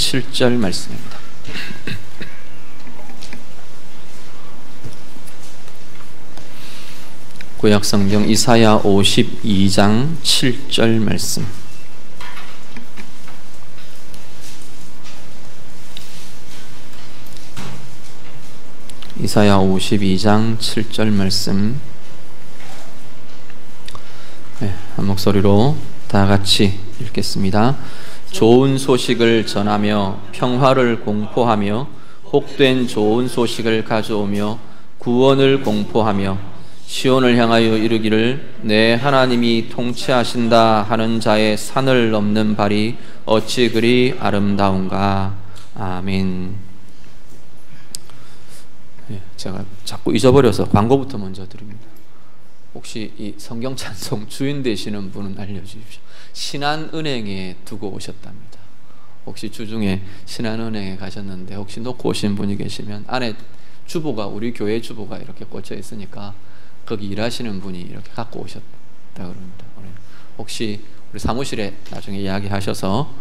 7절 말씀입니다. 구약성경 이사야 52장 7절 말씀. 이사야 52장 7절 말씀. 네, 한 목소리로 다 같이 읽겠습니다. 좋은 소식을 전하며 평화를 공포하며 복된 좋은 소식을 가져오며 구원을 공포하며 시온을 향하여 이르기를 내 하나님이 통치하신다 하는 자의 산을 넘는 발이 어찌 그리 아름다운가. 아멘. 제가 자꾸 잊어버려서 광고부터 먼저 드립니다. 혹시 이 성경 찬송 주인 되시는 분은 알려주십시오. 신한은행에 두고 오셨답니다. 혹시 주중에 신한은행에 가셨는데 혹시 놓고 오신 분이 계시면 안에 주보가, 우리 교회 주보가 이렇게 꽂혀 있으니까 거기 일하시는 분이 이렇게 갖고 오셨다 그럽니다. 혹시 우리 사무실에 나중에 이야기하셔서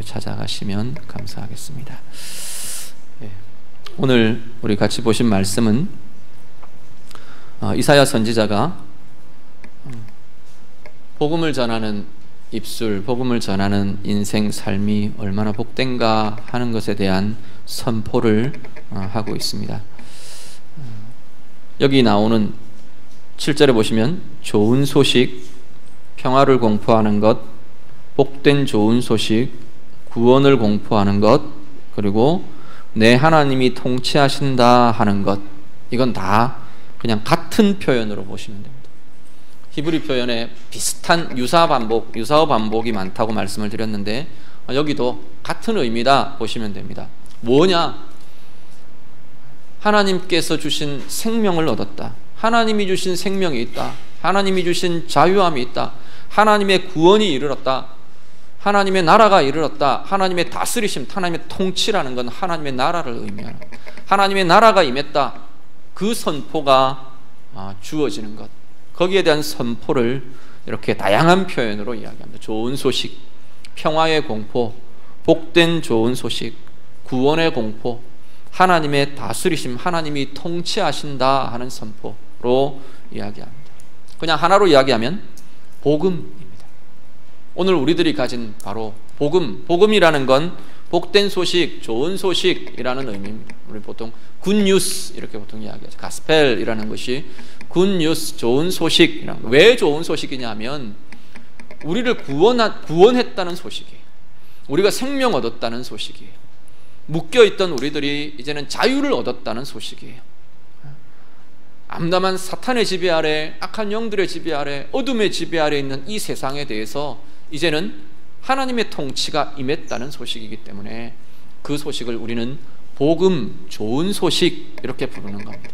찾아가시면 감사하겠습니다. 오늘 우리 같이 보신 말씀은 이사야 선지자가 복음을 전하는 입술, 복음을 전하는 인생 삶이 얼마나 복된가 하는 것에 대한 선포를 하고 있습니다. 여기 나오는 7절에 보시면 좋은 소식, 평화를 공포하는 것, 복된 좋은 소식, 구원을 공포하는 것, 그리고 내 하나님이 통치하신다 하는 것, 이건 다 그냥 같은 표현으로 보시면 됩니다. 히브리 표현에 비슷한 유사어 반복이 많다고 말씀을 드렸는데 여기도 같은 의미다 보시면 됩니다. 뭐냐? 하나님께서 주신 생명을 얻었다. 하나님이 주신 생명이 있다. 하나님이 주신 자유함이 있다. 하나님의 구원이 이르렀다. 하나님의 나라가 이르렀다. 하나님의 다스리심, 하나님의 통치라는 건 하나님의 나라를 의미하는 것. 하나님의 나라가 임했다. 그 선포가 주어지는 것. 거기에 대한 선포를 이렇게 다양한 표현으로 이야기합니다. 좋은 소식, 평화의 공포, 복된 좋은 소식, 구원의 공포, 하나님의 다스리심, 하나님이 통치하신다 하는 선포로 이야기합니다. 그냥 하나로 이야기하면 복음입니다. 오늘 우리들이 가진 바로 복음, 복음이라는 건 복된 소식, 좋은 소식이라는 의미입니다. 우리 보통 굿뉴스 이렇게 보통 이야기하죠. 가스펠이라는 것이 굿뉴스, 좋은 소식이라는. 왜 좋은 소식이냐면 우리를 구원했다는 소식이에요. 우리가 생명 얻었다는 소식이에요. 묶여있던 우리들이 이제는 자유를 얻었다는 소식이에요. 암담한 사탄의 지배 아래, 악한 영들의 지배 아래, 어둠의 지배 아래 있는 이 세상에 대해서 이제는 하나님의 통치가 임했다는 소식이기 때문에 그 소식을 우리는 복음, 좋은 소식 이렇게 부르는 겁니다.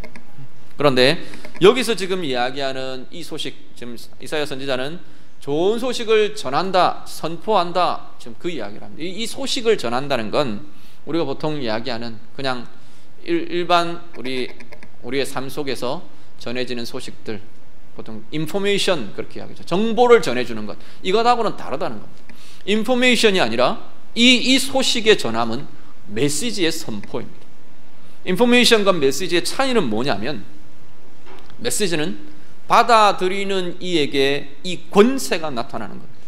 그런데 여기서 지금 이야기하는 이 소식, 지금 이사야 선지자는 좋은 소식을 전한다, 선포한다, 지금 그 이야기를 합니다. 이 소식을 전한다는 건 우리가 보통 이야기하는 그냥 일반 우리의 삶 속에서 전해지는 소식들, 보통 인포메이션 그렇게 이야기하죠. 정보를 전해주는 것, 이것하고는 다르다는 겁니다. 인포메이션이 아니라 이 소식의 전함은 메시지의 선포입니다. 인포메이션과 메시지의 차이는 뭐냐면, 메시지는 받아들이는 이에게 이 권세가 나타나는 겁니다.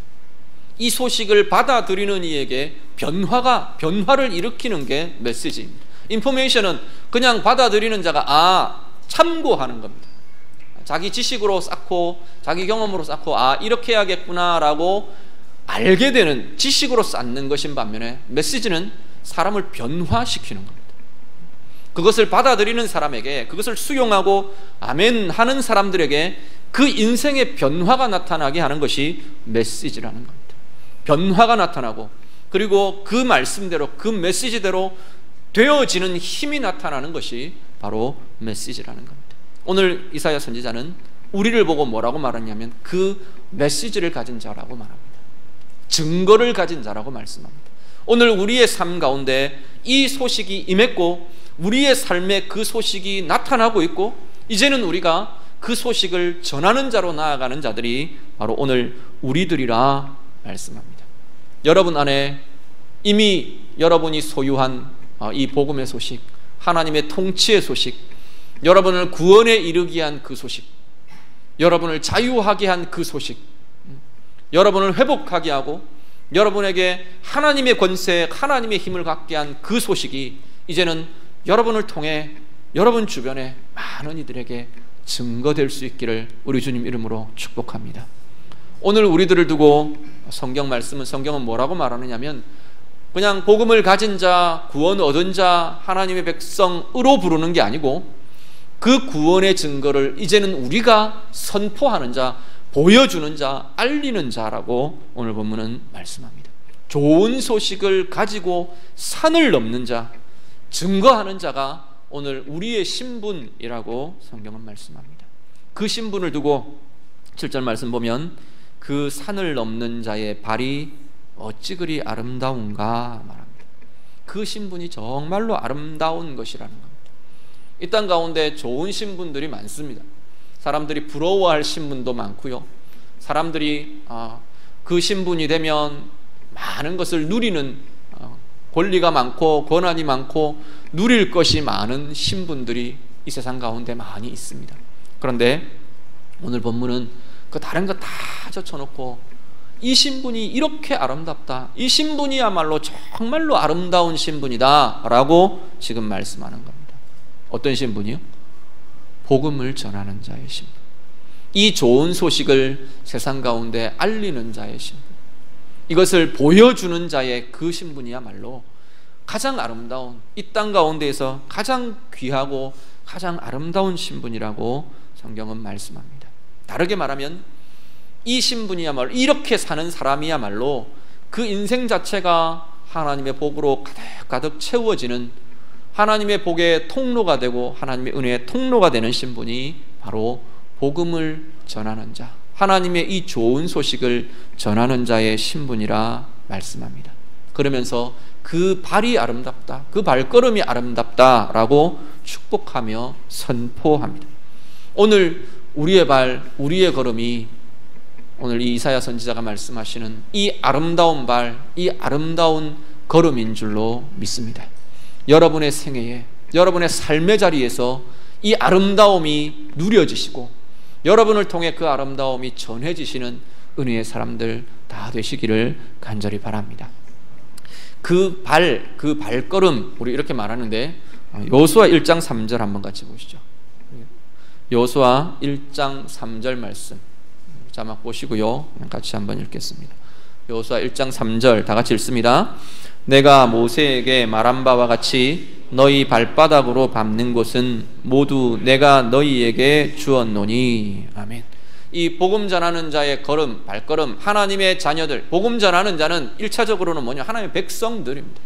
이 소식을 받아들이는 이에게 변화를 일으키는 게 메시지입니다. 인포메이션은 그냥 받아들이는 자가 참고하는 겁니다. 자기 지식으로 쌓고 자기 경험으로 쌓고 이렇게 해야겠구나라고 알게 되는 지식으로 쌓는 것인 반면에 메시지는 사람을 변화시키는 겁니다. 그것을 받아들이는 사람에게, 그것을 수용하고 아멘 하는 사람들에게 그 인생의 변화가 나타나게 하는 것이 메시지라는 겁니다. 변화가 나타나고, 그리고 그 말씀대로, 그 메시지대로 되어지는 힘이 나타나는 것이 바로 메시지라는 겁니다. 오늘 이사야 선지자는 우리를 보고 뭐라고 말하냐면 그 메시지를 가진 자라고 말합니다. 증거를 가진 자라고 말씀합니다. 오늘 우리의 삶 가운데 이 소식이 임했고 우리의 삶에 그 소식이 나타나고 있고 이제는 우리가 그 소식을 전하는 자로 나아가는 자들이 바로 오늘 우리들이라 말씀합니다. 여러분 안에 이미 여러분이 소유한 이 복음의 소식, 하나님의 통치의 소식, 여러분을 구원에 이르게 한 그 소식, 여러분을 자유하게 한 그 소식, 여러분을 회복하게 하고 여러분에게 하나님의 권세, 하나님의 힘을 갖게 한 그 소식이 이제는 여러분을 통해 여러분 주변에 많은 이들에게 증거될 수 있기를 우리 주님 이름으로 축복합니다. 오늘 우리들을 두고 성경은 뭐라고 말하느냐면 그냥 복음을 가진 자, 구원 얻은 자, 하나님의 백성으로 부르는 게 아니고 그 구원의 증거를 이제는 우리가 선포하는 자, 보여주는 자, 알리는 자라고 오늘 본문은 말씀합니다. 좋은 소식을 가지고 산을 넘는 자, 증거하는 자가 오늘 우리의 신분이라고 성경은 말씀합니다. 그 신분을 두고 7절 말씀 보면 그 산을 넘는 자의 발이 어찌 그리 아름다운가 말합니다. 그 신분이 정말로 아름다운 것이라는 겁니다. 이 땅 가운데 좋은 신분들이 많습니다. 사람들이 부러워할 신분도 많고요, 사람들이 그 신분이 되면 많은 것을 누리는 권리가 많고 권한이 많고 누릴 것이 많은 신분들이 이 세상 가운데 많이 있습니다. 그런데 오늘 본문은 그 다른 거 다 젖혀놓고 이 신분이 이렇게 아름답다, 이 신분이야말로 정말로 아름다운 신분이다 라고 지금 말씀하는 겁니다. 어떤 신분이요? 복음을 전하는 자의 신분, 이 좋은 소식을 세상 가운데 알리는 자의 신분, 이것을 보여주는 자의 그 신분이야말로 가장 아름다운, 이 땅 가운데에서 가장 귀하고 가장 아름다운 신분이라고 성경은 말씀합니다. 다르게 말하면 이 신분이야말로, 이렇게 사는 사람이야말로 그 인생 자체가 하나님의 복으로 가득 채워지는, 하나님의 복의 통로가 되고 하나님의 은혜의 통로가 되는 신분이 바로 복음을 전하는 자, 하나님의 이 좋은 소식을 전하는 자의 신분이라 말씀합니다. 그러면서 그 발이 아름답다, 그 발걸음이 아름답다라고 축복하며 선포합니다. 오늘 우리의 발, 우리의 걸음이 오늘 이 이사야 선지자가 말씀하시는 이 아름다운 발, 이 아름다운 걸음인 줄로 믿습니다. 여러분의 생애에, 여러분의 삶의 자리에서 이 아름다움이 누려지시고 여러분을 통해 그 아름다움이 전해지시는 은혜의 사람들 다 되시기를 간절히 바랍니다. 그 발걸음, 우리 이렇게 말하는데 여호수아 1장 3절 한번 같이 보시죠. 여호수아 1장 3절 말씀 자막 보시고요, 같이 한번 읽겠습니다. 여호수아 1장 3절 다 같이 읽습니다. 내가 모세에게 말한 바와 같이 너희 발바닥으로 밟는 곳은 모두 내가 너희에게 주었노니. 아멘. 이 복음 전하는 자의 걸음, 발걸음, 하나님의 자녀들, 복음 전하는 자는 1차적으로는 뭐냐? 하나님의 백성들입니다.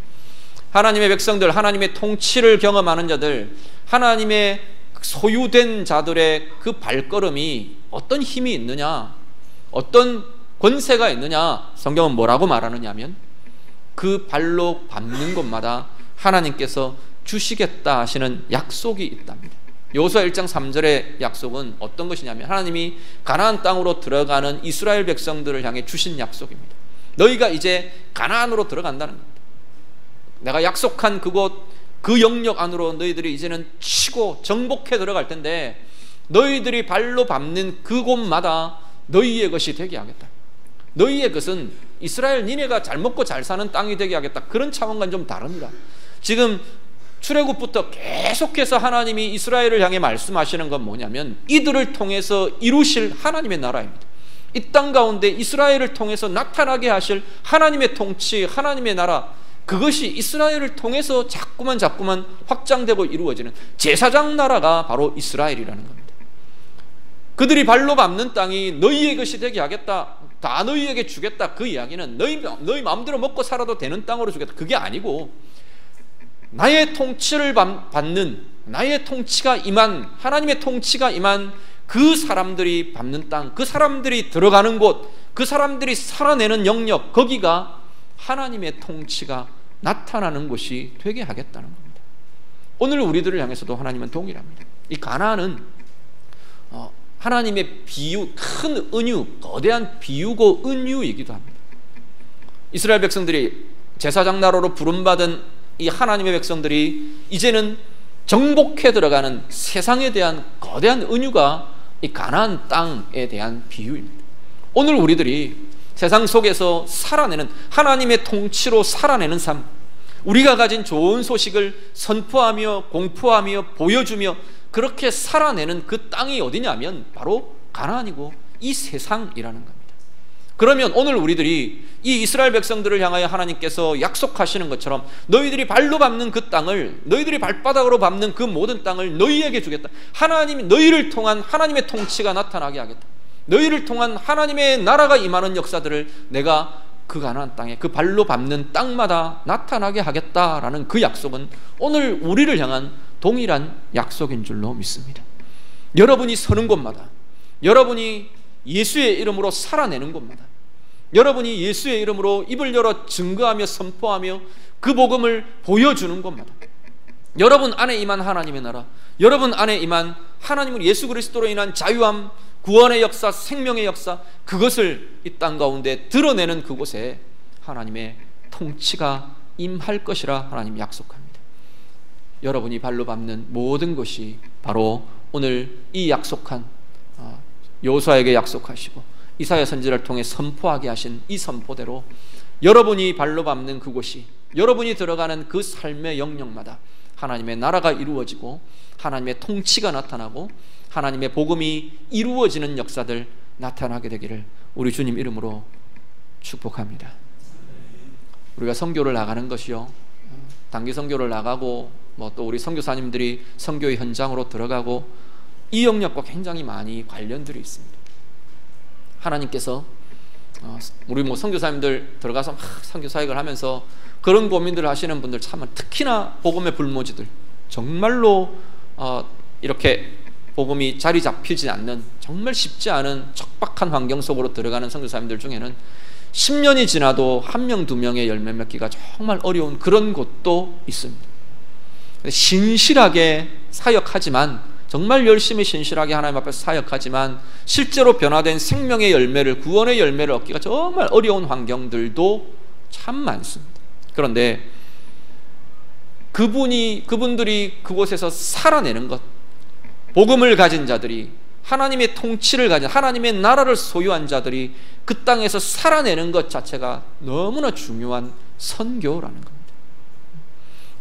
하나님의 백성들, 하나님의 통치를 경험하는 자들, 하나님의 소유된 자들의 그 발걸음이 어떤 힘이 있느냐, 어떤 권세가 있느냐, 성경은 뭐라고 말하느냐 하면 그 발로 밟는 곳마다 하나님께서 주시겠다 하시는 약속이 있답니다. 여호수아 1장 3절의 약속은 어떤 것이냐면 하나님이 가나안 땅으로 들어가는 이스라엘 백성들을 향해 주신 약속입니다. 너희가 이제 가나안으로 들어간다는 겁니다. 내가 약속한 그곳, 그 영역 안으로 너희들이 이제는 치고 정복해 들어갈 텐데 너희들이 발로 밟는 그곳마다 너희의 것이 되게 하겠다. 너희의 것은 이스라엘 니네가 잘 먹고 잘 사는 땅이 되게 하겠다. 그런 차원과는 좀 다릅니다. 지금 출애굽부터 계속해서 하나님이 이스라엘을 향해 말씀하시는 건 뭐냐면 이들을 통해서 이루실 하나님의 나라입니다. 이 땅 가운데 이스라엘을 통해서 나타나게 하실 하나님의 통치, 하나님의 나라, 그것이 이스라엘을 통해서 자꾸만 확장되고 이루어지는 제사장 나라가 바로 이스라엘이라는 겁니다. 그들이 발로 밟는 땅이 너희의 것이 되게 하겠다, 다 너희에게 주겠다, 그 이야기는 너희 마음대로 먹고 살아도 되는 땅으로 주겠다, 그게 아니고 나의 통치를 받는, 나의 통치가 임한, 하나님의 통치가 임한 그 사람들이 밟는 땅, 그 사람들이 들어가는 곳, 그 사람들이 살아내는 영역, 거기가 하나님의 통치가 나타나는 곳이 되게 하겠다는 겁니다. 오늘 우리들을 향해서도 하나님은 동일합니다. 이 가나안은 하나님의 비유, 큰 은유, 거대한 비유고 은유이기도 합니다. 이스라엘 백성들이 제사장 나라로 부름받은 이 하나님의 백성들이 이제는 정복해 들어가는 세상에 대한 거대한 은유가 이 가나안 땅에 대한 비유입니다. 오늘 우리들이 세상 속에서 살아내는, 하나님의 통치로 살아내는 삶, 우리가 가진 좋은 소식을 선포하며 공포하며 보여주며 그렇게 살아내는 그 땅이 어디냐면 바로 가나안이고 이 세상이라는 겁니다. 그러면 오늘 우리들이 이 이스라엘 백성들을 향하여 하나님께서 약속하시는 것처럼 너희들이 발로 밟는 그 땅을, 너희들이 발바닥으로 밟는 그 모든 땅을 너희에게 주겠다. 하나님이 너희를 통한 하나님의 통치가 나타나게 하겠다. 너희를 통한 하나님의 나라가 임하는 역사들을 내가 그 가나안 땅에, 그 발로 밟는 땅마다 나타나게 하겠다라는 그 약속은 오늘 우리를 향한 동일한 약속인 줄로 믿습니다. 여러분이 서는 곳마다, 여러분이 예수의 이름으로 살아내는 곳마다, 여러분이 예수의 이름으로 입을 열어 증거하며 선포하며 그 복음을 보여주는 곳마다, 여러분 안에 임한 하나님의 나라, 여러분 안에 임한 하나님을 예수 그리스도로 인한 자유함, 구원의 역사, 생명의 역사, 그것을 이 땅 가운데 드러내는 그곳에 하나님의 통치가 임할 것이라 하나님 약속합니다. 여러분이 발로 밟는 모든 것이 바로 오늘 이 약속한 여호수아에게 약속하시고 이사야 선지자를 통해 선포하게 하신 이 선포대로 여러분이 발로 밟는 그곳이, 여러분이 들어가는 그 삶의 영역마다 하나님의 나라가 이루어지고 하나님의 통치가 나타나고 하나님의 복음이 이루어지는 역사들 나타나게 되기를 우리 주님 이름으로 축복합니다. 우리가 선교를 나가는 것이요, 단기 선교를 나가고 또 우리 선교사님들이 선교의 현장으로 들어가고 이 영역과 굉장히 많이 관련들이 있습니다. 하나님께서 우리 선교사님들 들어가서 막 선교사역을 하면서 그런 고민들을 하시는 분들 참, 특히나 복음의 불모지들, 정말로 이렇게 복음이 자리 잡히지 않는 정말 쉽지 않은 척박한 환경 속으로 들어가는 선교사님들 중에는 10년이 지나도 한 명, 두 명의 열매 맺기가 정말 어려운 그런 곳도 있습니다. 신실하게 사역하지만, 정말 열심히 신실하게 하나님 앞에서 사역하지만 실제로 변화된 생명의 열매를, 구원의 열매를 얻기가 정말 어려운 환경들도 참 많습니다. 그런데 그분들이 그곳에서 살아내는 것, 복음을 가진 자들이, 하나님의 통치를 가진, 하나님의 나라를 소유한 자들이 그 땅에서 살아내는 것 자체가 너무나 중요한 선교라는 겁니다.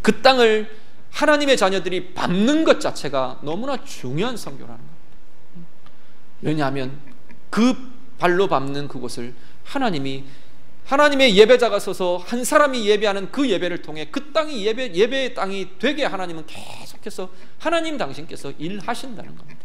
그 땅을 하나님의 자녀들이 밟는 것 자체가 너무나 중요한 선교라는 겁니다. 왜냐하면 그 발로 밟는 그곳을 하나님의 예배자가 서서 한 사람이 예배하는 그 예배를 통해 그 땅이 예배의 땅이 되게 하나님은 계속해서, 하나님 당신께서 일하신다는 겁니다.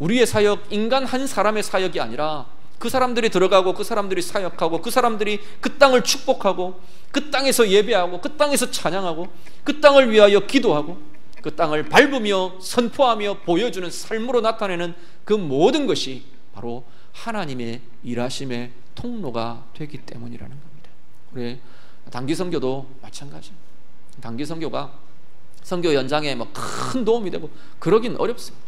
우리의 사역, 인간 한 사람의 사역이 아니라 그 사람들이 들어가고 그 사람들이 사역하고 그 사람들이 그 땅을 축복하고 그 땅에서 예배하고 그 땅에서 찬양하고 그 땅을 위하여 기도하고 그 땅을 밟으며 선포하며 보여주는 삶으로 나타내는 그 모든 것이 바로 하나님의 일하심의 통로가 되기 때문이라는 겁니다. 우리 단기 선교도 마찬가지입니다. 단기 선교가 선교 현장에 큰 도움이 되고 그러긴 어렵습니다.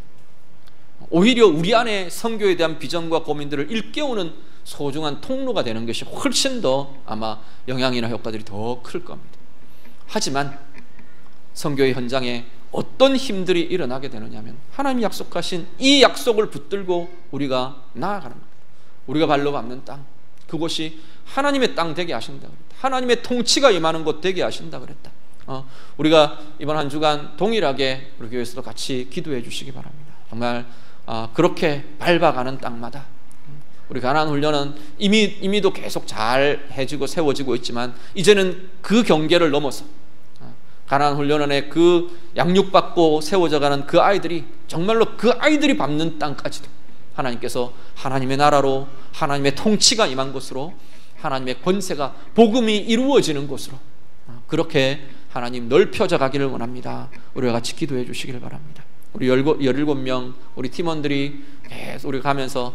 오히려 우리 안에 선교에 대한 비전과 고민들을 일깨우는 소중한 통로가 되는 것이 훨씬 더 아마 영향이나 효과들이 더 클 겁니다. 하지만 선교의 현장에 어떤 힘들이 일어나게 되느냐면 하나님이 약속하신 이 약속을 붙들고 우리가 나아가는 겁니다. 우리가 발로 밟는 땅, 그곳이 하나님의 땅 되게 하신다 그랬다. 하나님의 통치가 임하는 곳 되게 하신다 그랬다. 우리가 이번 한 주간 동일하게 우리 교회에서도 같이 기도해 주시기 바랍니다. 정말 그렇게 밟아가는 땅마다 우리 가나안 훈련은 이미도 계속 잘 해지고 세워지고 있지만 이제는 그 경계를 넘어서 가나안 훈련원의 그 양육받고 세워져가는 그 아이들이 정말로 그 아이들이 밟는 땅까지도 하나님께서 하나님의 나라로, 하나님의 통치가 임한 곳으로, 하나님의 권세가, 복음이 이루어지는 곳으로 그렇게 하나님 넓혀져 가기를 원합니다. 우리가 같이 기도해 주시기를 바랍니다. 우리 17명 우리 팀원들이 계속 우리 가면서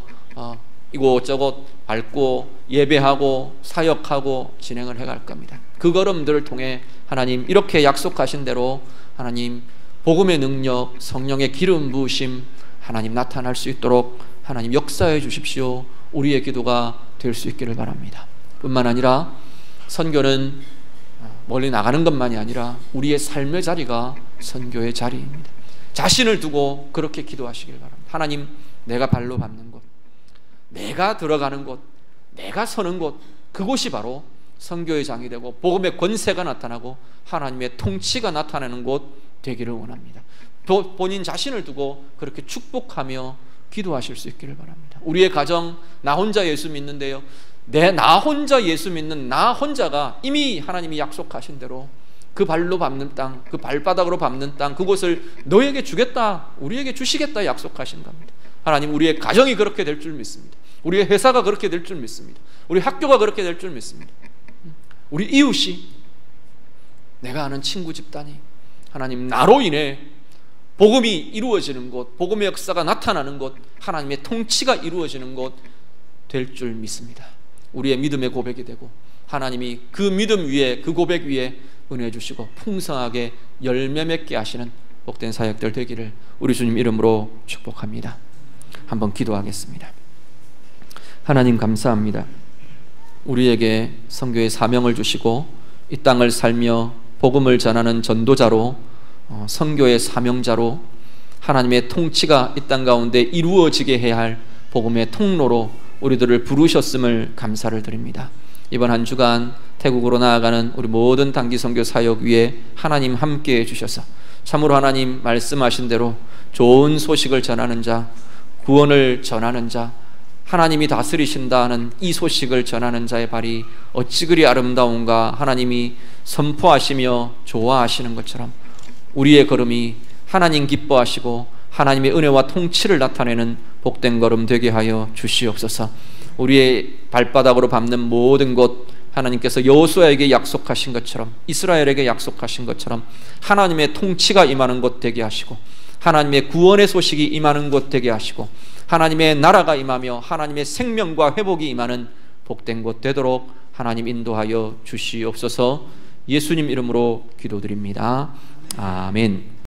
이곳저곳 밟고 예배하고 사역하고 진행을 해갈 겁니다. 그 걸음들을 통해 하나님 이렇게 약속하신 대로 하나님 복음의 능력, 성령의 기름 부으심 하나님 나타날 수 있도록 하나님 역사해 주십시오. 우리의 기도가 될 수 있기를 바랍니다. 뿐만 아니라 선교는 멀리 나가는 것만이 아니라 우리의 삶의 자리가 선교의 자리입니다. 자신을 두고 그렇게 기도하시길 바랍니다. 하나님, 내가 발로 밟는 곳, 내가 들어가는 곳, 내가 서는 곳, 그곳이 바로 선교의 장이 되고 복음의 권세가 나타나고 하나님의 통치가 나타나는 곳 되기를 원합니다. 본인 자신을 두고 그렇게 축복하며 기도하실 수 있기를 바랍니다. 우리의 가정, 나 혼자 예수 믿는데요, 나 혼자 예수 믿는 나 혼자가 이미 하나님이 약속하신 대로 그 발로 밟는 땅, 그 발바닥으로 밟는 땅, 그곳을 너에게 주겠다, 우리에게 주시겠다 약속하신 겁니다. 하나님, 우리의 가정이 그렇게 될 줄 믿습니다. 우리의 회사가 그렇게 될 줄 믿습니다. 우리 학교가 그렇게 될 줄 믿습니다. 우리 이웃이, 내가 아는 친구 집단이 하나님 나로 인해 복음이 이루어지는 곳, 복음의 역사가 나타나는 곳, 하나님의 통치가 이루어지는 곳 될 줄 믿습니다. 우리의 믿음의 고백이 되고 하나님이 그 믿음 위에, 그 고백 위에 은혜 주시고 풍성하게 열매 맺게 하시는 복된 사역들 되기를 우리 주님 이름으로 축복합니다. 한번 기도하겠습니다. 하나님, 감사합니다. 우리에게 선교의 사명을 주시고 이 땅을 살며 복음을 전하는 전도자로, 선교의 사명자로, 하나님의 통치가 이 땅 가운데 이루어지게 해야 할 복음의 통로로 우리들을 부르셨음을 감사를 드립니다. 이번 한 주간 태국으로 나아가는 우리 모든 단기 선교 사역 위에 하나님 함께해 주셔서 참으로 하나님 말씀하신 대로 좋은 소식을 전하는 자, 구원을 전하는 자, 하나님이 다스리신다 하는 이 소식을 전하는 자의 발이 어찌 그리 아름다운가 하나님이 선포하시며 좋아하시는 것처럼 우리의 걸음이 하나님 기뻐하시고 하나님의 은혜와 통치를 나타내는 복된 걸음 되게 하여 주시옵소서. 우리의 발바닥으로 밟는 모든 곳, 하나님께서 여호수아에게 약속하신 것처럼, 이스라엘에게 약속하신 것처럼 하나님의 통치가 임하는 곳 되게 하시고 하나님의 구원의 소식이 임하는 곳 되게 하시고 하나님의 나라가 임하며 하나님의 생명과 회복이 임하는 복된 곳 되도록 하나님 인도하여 주시옵소서. 예수님 이름으로 기도드립니다. 아멘.